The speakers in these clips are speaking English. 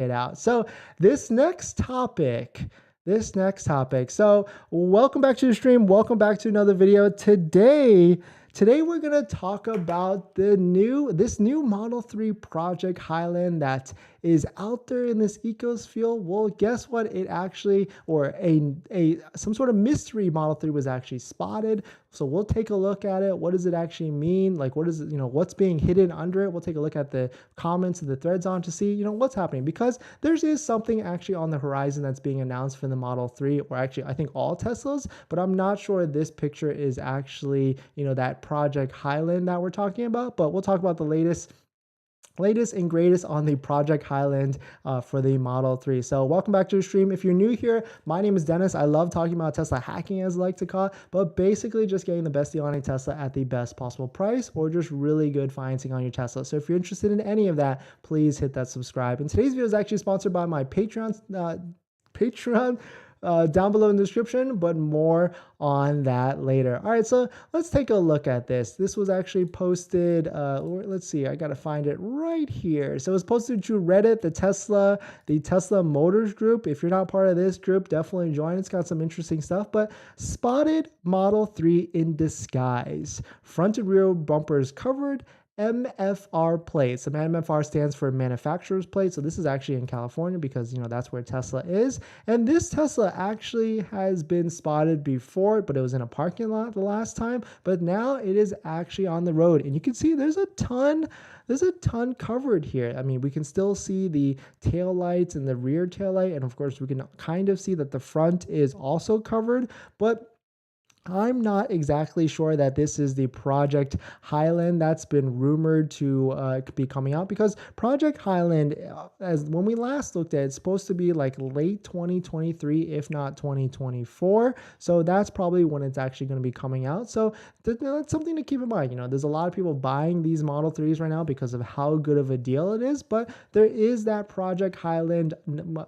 it out. So this next topic. So welcome back to the stream. Welcome back to another video. Today we're going to talk about this new Model 3 Project Highland that is out there in this ecosphere. Well, guess what? It actually, or some sort of mystery Model 3 was actually spotted. So we'll take a look at it. What does it actually mean? Like, what is it, what's being hidden under it? We'll take a look at the comments and the threads on to see, what's happening, because there is something actually on the horizon that's being announced for the Model 3, or actually I think all Teslas, but I'm not sure this picture is actually, that Project Highland that we're talking about. But we'll talk about the latest and greatest on the Project Highland for the Model 3. So welcome back to the stream. If you're new here, my name is Dennis. I love talking about Tesla hacking, as I like to call it, but basically just getting the best deal on a Tesla at the best possible price, or just really good financing on your Tesla. So if you're interested in any of that, please hit that subscribe. And today's video is actually sponsored by my Patreon down below in the description, but more on that later. All right, so let's take a look at this. This was actually posted, let's see, I gotta find it right here. So it was posted to Reddit, the Tesla Motors group. If you're not part of this group, definitely join. It's got some interesting stuff. But spotted Model 3 in disguise. Front and rear bumpers covered. MFR plates. The MFR stands for manufacturer's plate. So this is actually in California because, that's where Tesla is. And this Tesla actually has been spotted before, but it was in a parking lot the last time. But now it is actually on the road. And you can see there's a ton covered here. I mean, we can still see the tail lights and the rear tail light. And of course, we can kind of see that the front is also covered. But I'm not exactly sure that this is the Project Highland that's been rumored to be coming out, because Project Highland, as when we last looked at it, it's supposed to be like late 2023, if not 2024. So that's probably when it's actually going to be coming out. So that's something to keep in mind. There's a lot of people buying these Model 3s right now because of how good of a deal it is, but there is that Project Highland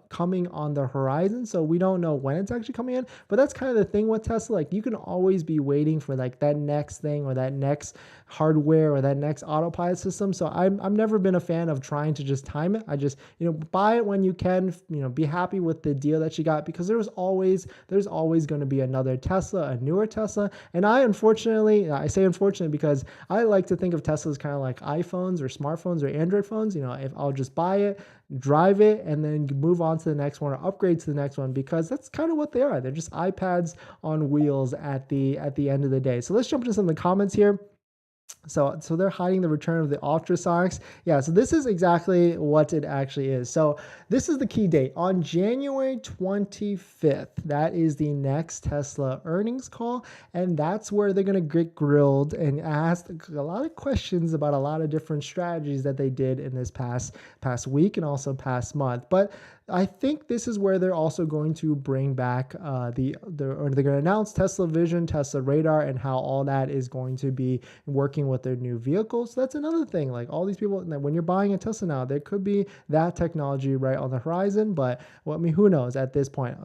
coming on the horizon. So we don't know when it's actually coming in, but that's kind of the thing with Tesla. Like, you can always be waiting for like that next thing or that next hardware or that next autopilot system. So I've never been a fan of trying to just time it. I just, buy it when you can, be happy with the deal that you got, because there's always going to be another Tesla, a newer Tesla. And I say unfortunately because I like to think of Teslas kind of like iPhones or smartphones or Android phones. If I'll just buy it, drive it, and then move on to the next one or upgrade to the next one, because that's kind of what they are. They're just iPads on wheels at the end of the day. So let's jump into some of the comments here. So they're hiding the return of the Ultrasonics. Yeah, so this is exactly what it actually is. So this is the key date. On January 25th, that is the next Tesla earnings call. And that's where they're going to get grilled and asked a lot of questions about a lot of different strategies that they did in this past week and also past month. But I think this is where they're also going to bring back they're going to announce Tesla Vision, Tesla Radar, and how all that is going to be working with their new vehicles. So that's another thing. Like, all these people, when you're buying a Tesla now, there could be that technology right on the horizon. But who knows at this point?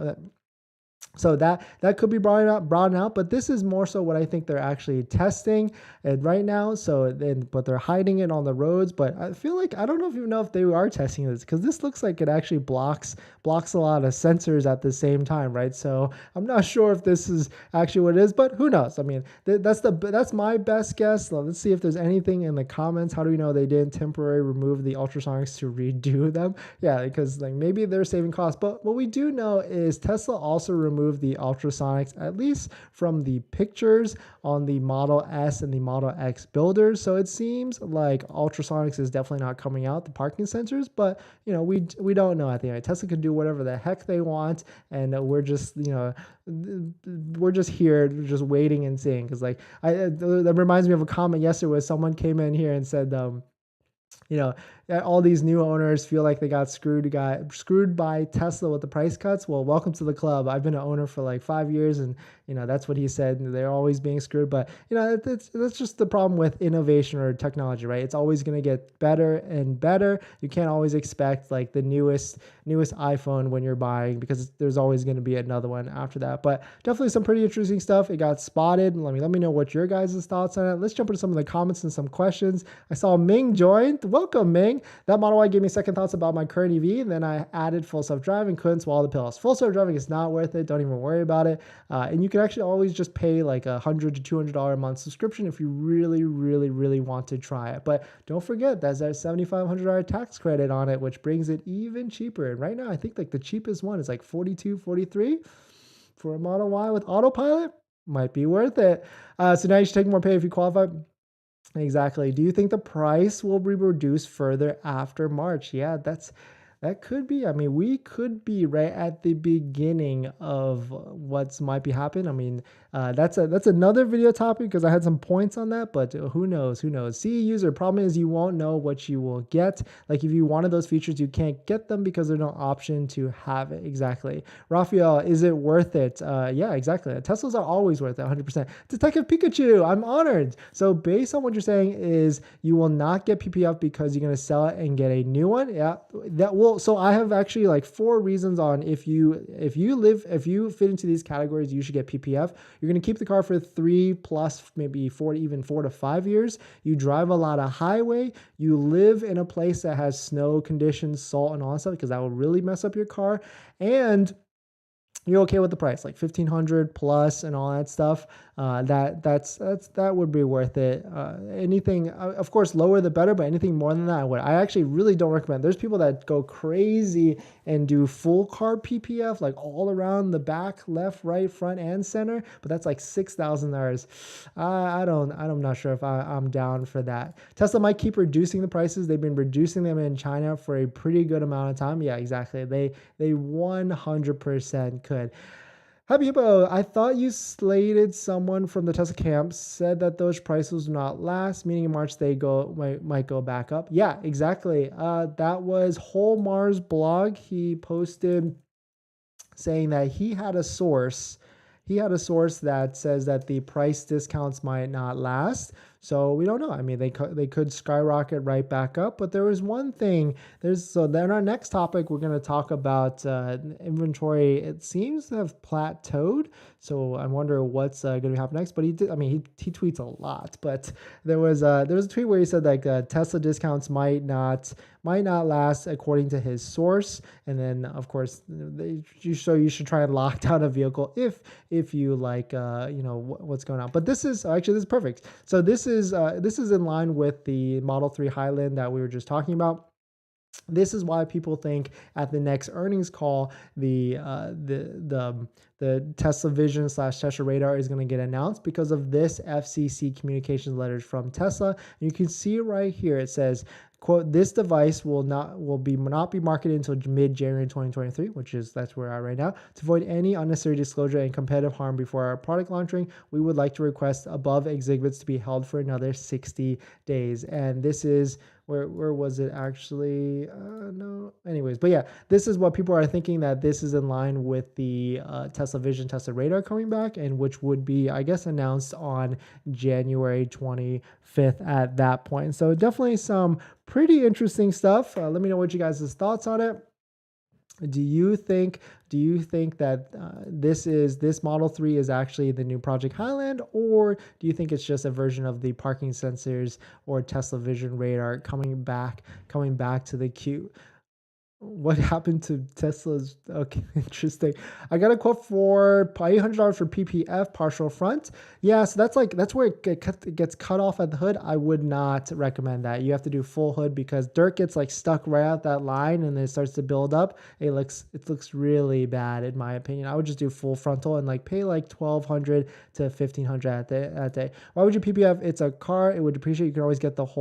So that could be brought out, but this is more so what I think they're actually testing right now. But they're hiding it on the roads. But I feel like, I don't know if they are testing this, because this looks like it actually blocks a lot of sensors at the same time, right? So I'm not sure if this is actually what it is, but who knows? I mean, that's my best guess. Let's see if there's anything in the comments. How do we know they didn't temporarily remove the Ultrasonics to redo them? Yeah, because maybe they're saving costs. But what we do know is Tesla also removed the Ultrasonics, at least from the pictures on the Model S and the Model X builders. So it seems like Ultrasonics is definitely not coming out, the parking sensors, but we don't know at the end. Tesla could do whatever the heck they want, and we're just here just waiting and seeing. Because that reminds me of a comment yesterday where someone came in here and said all these new owners feel like they got screwed by Tesla with the price cuts. Well, welcome to the club. I've been an owner for like 5 years, and that's what he said. They're always being screwed, but that's just the problem with innovation or technology, right? It's always going to get better and better. You can't always expect like the newest iPhone when you're buying, because there's always going to be another one after that. But definitely some pretty interesting stuff. It got spotted. Let me know what your guys' thoughts on it. Let's jump into some of the comments and some questions. I saw Ming joined. Welcome, Ming. thing. That Model Y gave me second thoughts about my current EV, and then I added full self-driving, couldn't swallow the pills. Full self-driving is not worth it. Don't even worry about it. And you can actually always just pay like $100 to $200 a month subscription if you really, really, really want to try it. But don't forget, there's that $7,500 tax credit on it, which brings it even cheaper. And right now, I think like the cheapest one is like $42, $43 for a Model Y with autopilot. Might be worth it. So now you should take more pay if you qualify. Exactly. Do you think the price will be reduced further after March? Yeah, that could be. I mean, we could be right at the beginning of what's might be happening. I mean, that's another video topic because I had some points on that, but who knows? Who knows? CE user, problem is you won't know what you will get. Like if you wanted those features, you can't get them because there's no option to have it. Exactly. Raphael, is it worth it? Yeah, exactly. Teslas are always worth it, 100%. Detective Pikachu, I'm honored. So based on what you're saying is you will not get PPF because you're going to sell it and get a new one. Yeah, that will. So I have actually like 4 reasons on if you fit into these categories, you should get PPF. You're going to keep the car for 3 plus maybe 4 to 5 years. You drive a lot of highway. You live in a place that has snow conditions, salt, and all that stuff because that will really mess up your car. And you're okay with the price, like $1,500 plus and all that stuff. That would be worth it. Anything, of course, lower the better, but anything more than that, I actually really don't recommend. There's people that go crazy and do full car PPF, like all around the back, left, right, front, and center. But that's like $6,000. I'm not sure if I'm down for that. Tesla might keep reducing the prices. They've been reducing them in China for a pretty good amount of time. Yeah, exactly. They 100% could. Happy Hippo, I thought you slated someone from the Tesla camp, said that those prices will not last, meaning in March they might go back up. Yeah, exactly. That was Whole Mars blog. He posted saying that he had a source that says that the price discounts might not last. So we don't know. I mean, they could skyrocket right back up. But there was one thing. So then our next topic, we're going to talk about inventory. It seems to have plateaued. So I wonder what's going to happen next. But he tweets a lot. But there was a tweet where he said like Tesla discounts might not last according to his source. And then of course, you should try and lock down a vehicle if you like what's going on. But this is perfect. So this is in line with the Model 3 Highland that we were just talking about. This is why people think at the next earnings call, the Tesla Vision / Tesla Radar is going to get announced because of this FCC communications letters from Tesla. And you can see right here, it says, quote, this device will not be marketed until mid-January 2023, that's where we are right now. To avoid any unnecessary disclosure and competitive harm before our product launching, we would like to request above exhibits to be held for another 60 days. And this is where was it actually? No. Anyways, but yeah, this is what people are thinking, that this is in line with the Tesla Vision, Tesla Radar coming back, and which would be, I guess, announced on January 25th at that point. So definitely some pretty interesting stuff. Let me know what you guys' thoughts on it. Do you think that this Model 3 is actually the new Project Highland, or do you think it's just a version of the parking sensors or Tesla Vision Radar coming back to the queue? What happened to Tesla's? Okay, interesting. I got a quote for $800 for PPF, partial front. Yeah, so that's where it gets cut off at the hood. I would not recommend that. You have to do full hood because dirt gets like stuck right out that line and it starts to build up. It looks really bad in my opinion. I would just do full frontal and like pay like $1,200 to $1,500 at day. Why would you PPF? It's a car. It would depreciate. You can always get the whole